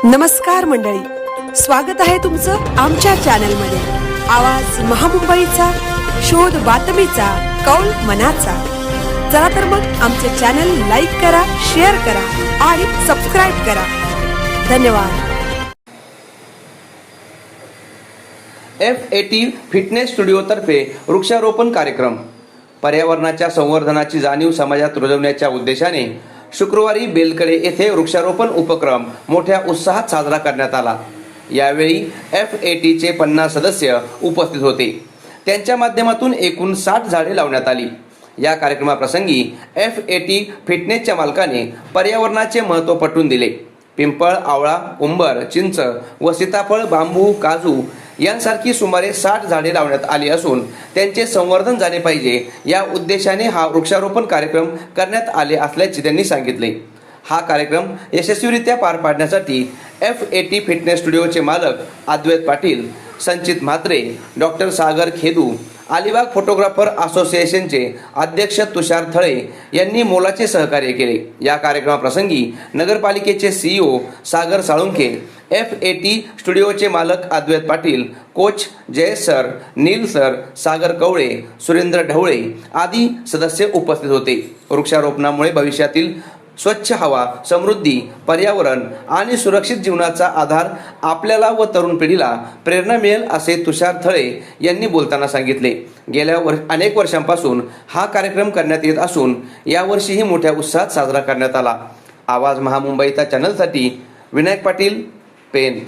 नमस्कार मंडळी, स्वागत आहे तुमचं आमच्या चॅनलमध्ये। आवाज महामुंबईचा, शोध बातमीचा, कौल मनाचा। चला तर मग आमचे चॅनल लाईक करा, शेअर करा आणि सबस्क्राइब करा। धन्यवाद। FAT फिटनेस स्टुडिओ तर्फे वृक्षारोपण कार्यक्रम। पर्यावरणाच्या संवर्धनाची जाणीव समाजात रुजवण्याच्या उद्देशाने शुक्रवारी बेलकडे येथे वृक्षारोपण उपक्रम मोठ्या उत्साहात साजरा करण्यात आला। यावेळी FATचे 50 सदस्य उपस्थित होते। त्यांच्या माध्यमातून एकूण 60 झाडे लावण्यात आली। या कार्यक्रमाप्रसंगी FAT फिटनेसच्या मालकाने पर्यावरणाचे महत्त्व पटवून दिले। पिंपळ, आवळा, उंबर, चिंच व सीताफळ, बांबू, काजू यांसारखी सुमारे 60 झाडे लावण्यात आली असून त्यांचे संवर्धन झाले पाहिजे या उद्देशाने हा वृक्षारोपण कार्यक्रम करण्यात आले असल्याचे त्यांनी सांगितले। हा कार्यक्रम यशस्वीरित्या पार पाडण्यासाठी FAT फिटनेस स्टुडिओचे मालक अद्वैत पाटील, संचित म्हात्रे, डॉक्टर सागर खेदू, अलिबाग फोटोग्राफर असोसिएशनचे अध्यक्ष तुषार थळे यांनी मोलाचे सहकार्य केले। या कार्यक्रमाप्रसंगी नगरपालिकेचे CEO सागर साळुंखे, FAT स्टुडिओचे मालक अद्वैत पाटील, कोच जयेश सर, नील सर, सागर कवळे, सुरेंद्र ढवळे आदी सदस्य उपस्थित होते। वृक्षारोपणामुळे भविष्यातील स्वच्छ हवा, समृद्धी, पर्यावरण आणि सुरक्षित जीवनाचा आधार आपल्याला व तरुण पिढीला प्रेरणा मिळेल असे तुषार थळे यांनी बोलताना सांगितले। गेल्या अनेक वर्षांपासून हा कार्यक्रम करण्यात येत असून यावर्षीही मोठ्या उत्साहात साजरा करण्यात आला। आवाज महामुंबईचा चॅनलसाठी विनायक पाटील, पेन।